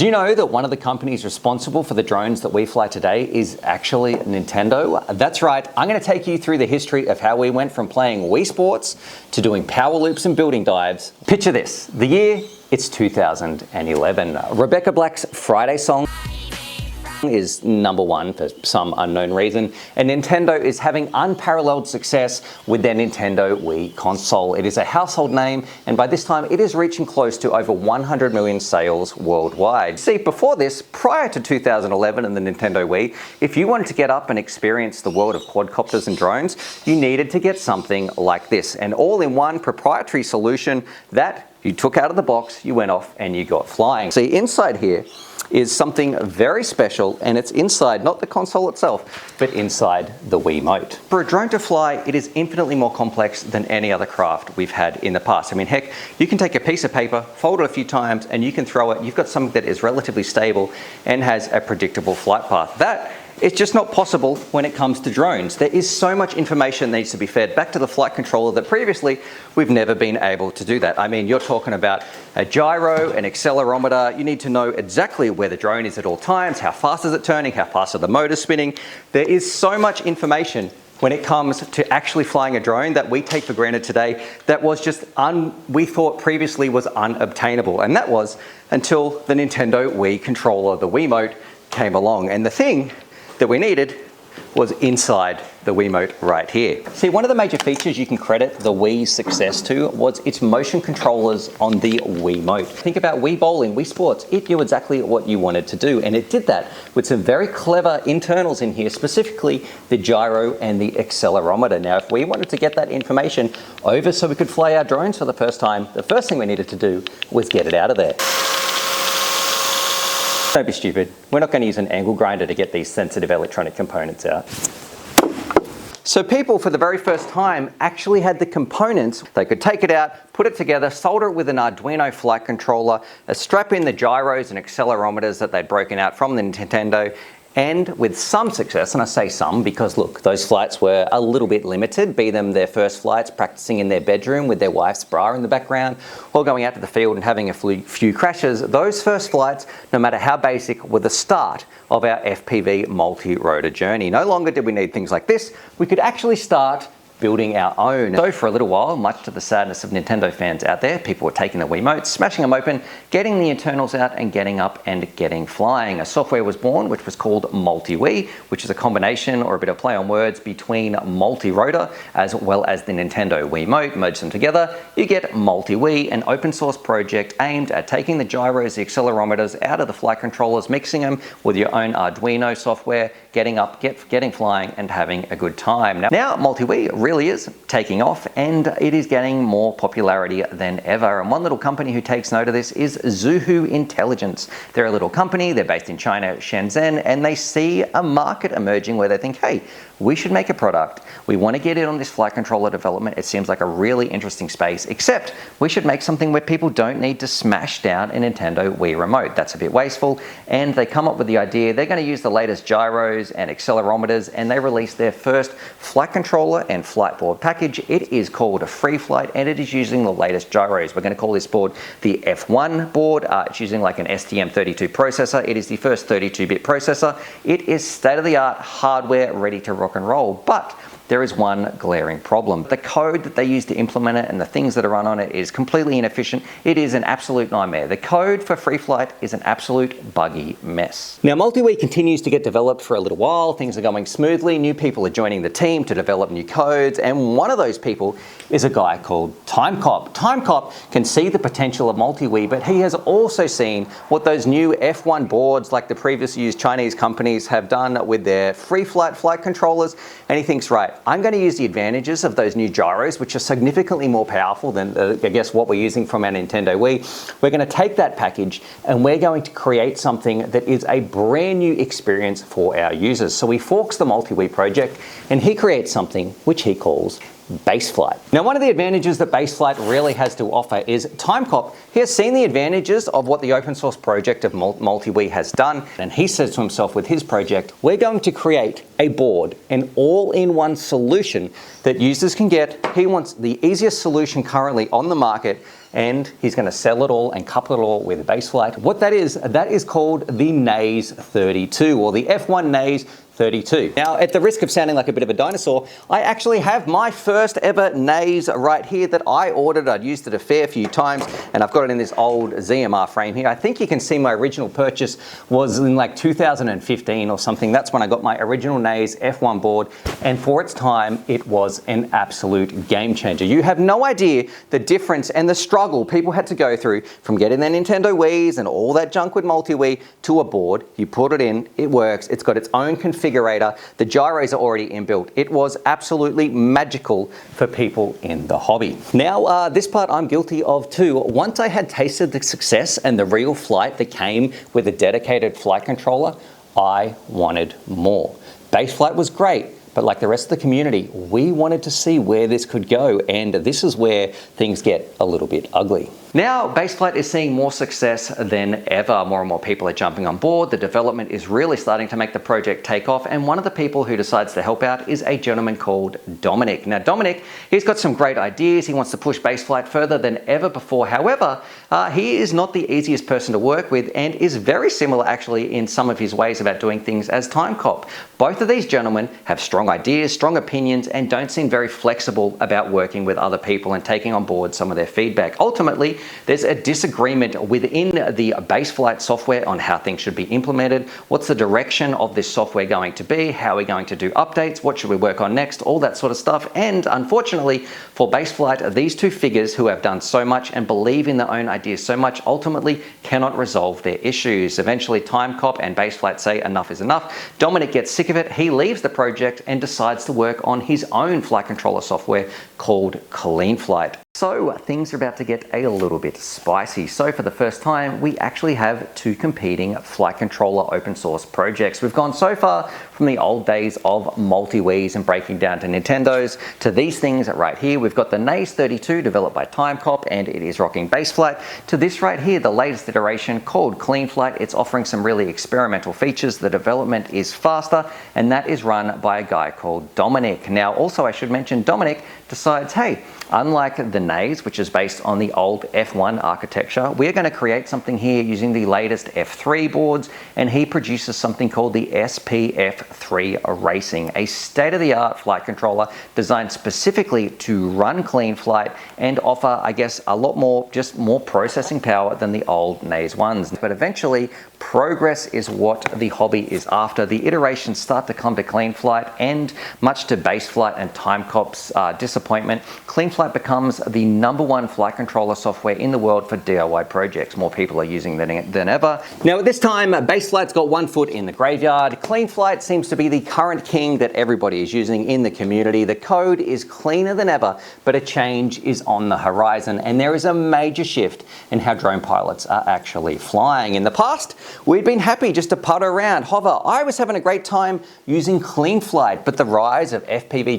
Did you know that one of the companies responsible for the drones that we fly today is actually Nintendo? That's right, I'm going to take you through the history of how we went from playing Wii Sports to doing power loops and building dives. Picture this, the year, it's 2011. Rebecca Black's Friday song is #1 for some unknown reason, and Nintendo is having unparalleled success with their Nintendo Wii console. It is a household name, and by this time it is reaching close to over 100 million sales worldwide. See, before this, prior to 2011 and the Nintendo Wii, if you wanted to get up and experience the world of quadcopters and drones, you needed to get something like this, an all-in-one proprietary solution that you took out of the box, you went off and you got flying. See, inside here is something very special, and it's inside, not the console itself, but inside the Wiimote. For a drone to fly, it is infinitely more complex than any other craft we've had in the past. I mean, heck, you can take a piece of paper, fold it a few times, and you can throw it. You've got something that is relatively stable and has a predictable flight path. That it's just not possible when it comes to drones. There is so much information that needs to be fed back to the flight controller that previously we've never been able to do that. I mean, you're talking about a gyro, an accelerometer. You need to know exactly where the drone is at all times, how fast is it turning, how fast are the motors spinning. There is so much information when it comes to actually flying a drone that we take for granted today that was just we thought previously was unobtainable. And that was until the Nintendo Wii controller, the Wiimote, came along. And the thing that we needed was inside the Wiimote right here. See, one of the major features you can credit the Wii's success to was its motion controllers on the Wiimote. Think about Wii Bowling, Wii Sports. It knew exactly what you wanted to do, and it did that with some very clever internals in here, specifically the gyro and the accelerometer. Now, if we wanted to get that information over so we could fly our drones for the first time, the first thing we needed to do was get it out of there. Don't be stupid. We're not going to use an angle grinder to get these sensitive electronic components out. So people, for the very first time, actually had the components. They could take it out, put it together, solder it with an Arduino flight controller, strap in the gyros and accelerometers that they'd broken out from the Nintendo, and with some success, and I say some because look, those flights were a little bit limited, be them their first flights practicing in their bedroom with their wife's bra in the background, or going out to the field and having a few crashes. Those first flights, no matter how basic, were the start of our FPV multi-rotor journey. No longer did we need things like this, we could actually start building our own. So for a little while, much to the sadness of Nintendo fans out there, people were taking the Wiimotes, smashing them open, getting the internals out and getting up and getting flying. A software was born which was called MultiWii, which is a combination or a bit of play on words between multi-rotor as well as the Nintendo Wiimote. Merge them together, you get MultiWii, an open source project aimed at taking the gyros, the accelerometers out of the flight controllers, mixing them with your own Arduino software, getting up, getting flying and having a good time. Now MultiWii really is taking off, and it is getting more popularity than ever. And one little company who takes note of this is Zhuhu Intelligence. They're a little company, they're based in China, Shenzhen, and they see a market emerging where they think, hey, we should make a product. We want to get in on this flight controller development. It seems like a really interesting space, except we should make something where people don't need to smash down a Nintendo Wii remote. That's a bit wasteful. And they come up with the idea they're going to use the latest gyros and accelerometers, and they release their first flight controller and flight board package. It is called a Freeflight, and it is using the latest gyros. We're going to call this board the F1 board. It's using like an STM32 processor. It is the first 32-bit processor. It is state-of-the-art hardware ready to rock and roll, but there is one glaring problem. The code that they use to implement it and the things that are run on it is completely inefficient. It is an absolute nightmare. The code for Freeflight is an absolute buggy mess. Now, MultiWii continues to get developed for a little while. Things are going smoothly. New people are joining the team to develop new codes, and one of those people is a guy called Timecop. Timecop can see the potential of MultiWii, but he has also seen what those new F1 boards like the previously used Chinese companies have done with their Freeflight flight controllers, and he thinks, right, I'm going to use the advantages of those new gyros, which are significantly more powerful than, I guess, what we're using from our Nintendo Wii. We're going to take that package and we're going to create something that is a brand new experience for our users. So he forks the MultiWii project and he creates something which he calls Baseflight. Now, one of the advantages that Baseflight really has to offer is Timecop. He has seen the advantages of what the open source project of MultiWii has done, and he says to himself with his project, we're going to create a board, an all-in-one solution that users can get. He wants the easiest solution currently on the market and he's going to sell it all and couple it all with Baseflight. What that is called the Naze 32, or the F1 Naze 32. Now, at the risk of sounding like a bit of a dinosaur, I actually have my first ever Naze right here that I ordered. I'd used it a fair few times, and I've got it in this old ZMR frame here. I think you can see my original purchase was in like 2015 or something. That's when I got my original Naze F1 board, and for its time, it was an absolute game changer. You have no idea the difference and the struggle people had to go through from getting their Nintendo Wiis and all that junk with MultiWii to a board. You put it in, it works, it's got its own configuration. The gyros are already inbuilt. It was absolutely magical for people in the hobby. Now, this part I'm guilty of too. Once I had tasted the success and the real flight that came with a dedicated flight controller, I wanted more. Baseflight was great, but like the rest of the community, we wanted to see where this could go, and this is where things get a little bit ugly. Now, Baseflight is seeing more success than ever. More and more people are jumping on board. The development is really starting to make the project take off, and one of the people who decides to help out is a gentleman called Dominic. Now, Dominic, he's got some great ideas. He wants to push Baseflight further than ever before. However, he is not the easiest person to work with, and is very similar actually in some of his ways about doing things as Timecop. Both of these gentlemen have strong ideas, strong opinions, and don't seem very flexible about working with other people and taking on board some of their feedback. Ultimately, there's a disagreement within the Baseflight software on how things should be implemented. What's the direction of this software going to be? How are we going to do updates? What should we work on next? All that sort of stuff. And unfortunately for Baseflight, these two figures who have done so much and believe in their own ideas so much ultimately cannot resolve their issues. Eventually, Timecop and Baseflight say enough is enough. Dominic gets sick of it. He leaves the project and decides to work on his own flight controller software called Cleanflight. So things are about to get a little bit spicy. So for the first time, we actually have two competing flight controller open source projects. We've gone so far from the old days of MultiWiis and breaking down to Nintendos to these things right here. We've got the Naze 32 developed by Timecop, and it is rocking Baseflight, to this right here, the latest iteration called Cleanflight. It's offering some really experimental features. The development is faster, and that is run by a guy called Dominic. Now, also I should mention, Dominic decides, hey, unlike the Naze, which is based on the old F1 architecture, we're going to create something here using the latest F3 boards, and he produces something called the SPF3 Racing, a state-of-the-art flight controller designed specifically to run Cleanflight and offer, I guess, a lot more, just more processing power than the old Naze ones. But eventually, progress is what the hobby is after. The iterations start to come to Cleanflight, and much to Baseflight and Timecop's disappointment, Cleanflight becomes the #1 flight controller software in the world for DIY projects. More people are using it than ever. Now at this time, Baseflight's got one foot in the graveyard. Cleanflight seems to be the current king that everybody is using in the community. The code is cleaner than ever, but a change is on the horizon, and there is a major shift in how drone pilots are actually flying. In the past, we'd been happy just to putter around, hover. I was having a great time using Cleanflight, but the rise of FPV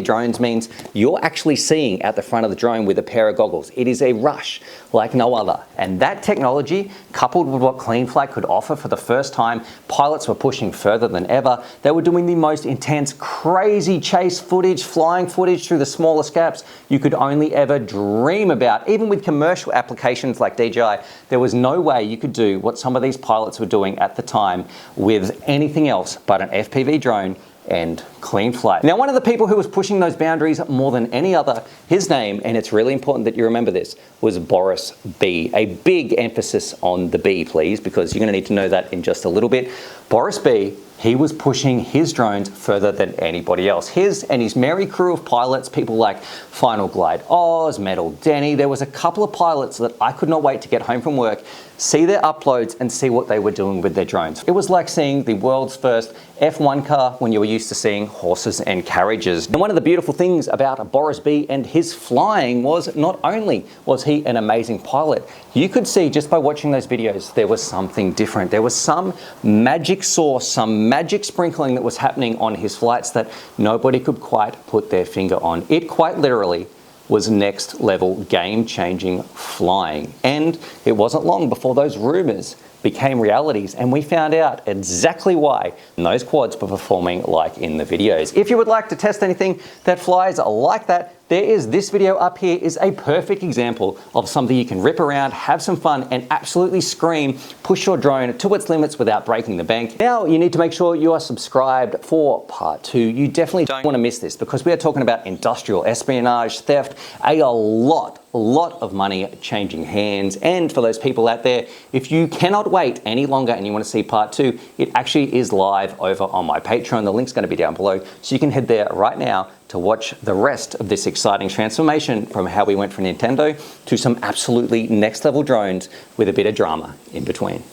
drones means you're actually seeing out the front of the drone with a pair of goggles. It is a rush like no other. And that technology, coupled with what Cleanflight could offer for the first time, pilots were pushing further than ever. They were doing the most intense, crazy chase footage, flying footage through the smallest gaps you could only ever dream about. Even with commercial applications like DJI, there was no way you could do what some of these pilots were doing at the time with anything else but an FPV drone and Cleanflight. Now, one of the people who was pushing those boundaries more than any other, his name, and it's really important that you remember this, was Boris B. A big emphasis on the B, please, because you're going to need to know that in just a little bit. Boris B, he was pushing his drones further than anybody else. His and his merry crew of pilots, people like Final Glide Oz, Metal Denny, there was a couple of pilots that I could not wait to get home from work, see their uploads and see what they were doing with their drones. It was like seeing the world's first F1 car when you were used to seeing horses and carriages. And one of the beautiful things about Boris B and his flying was not only was he an amazing pilot, you could see just by watching those videos, there was something different. There was some magic source, some magic sprinkling that was happening on his flights that nobody could quite put their finger on. It quite literally was next level game-changing flying. And it wasn't long before those rumors became realities, and we found out exactly why those quads were performing like in the videos. If you would like to test anything that flies like that, there is this video up here is a perfect example of something you can rip around, have some fun, and absolutely scream, push your drone to its limits without breaking the bank. Now you need to make sure you are subscribed for part 2. You definitely don't want to miss this because we are talking about industrial espionage, theft, a lot of money changing hands. And for those people out there, if you cannot wait any longer and you want to see part 2, it actually is live over on my Patreon. The link's going to be down below, so you can head there right now to watch the rest of this exciting transformation from how we went from Nintendo to some absolutely next level drones with a bit of drama in between.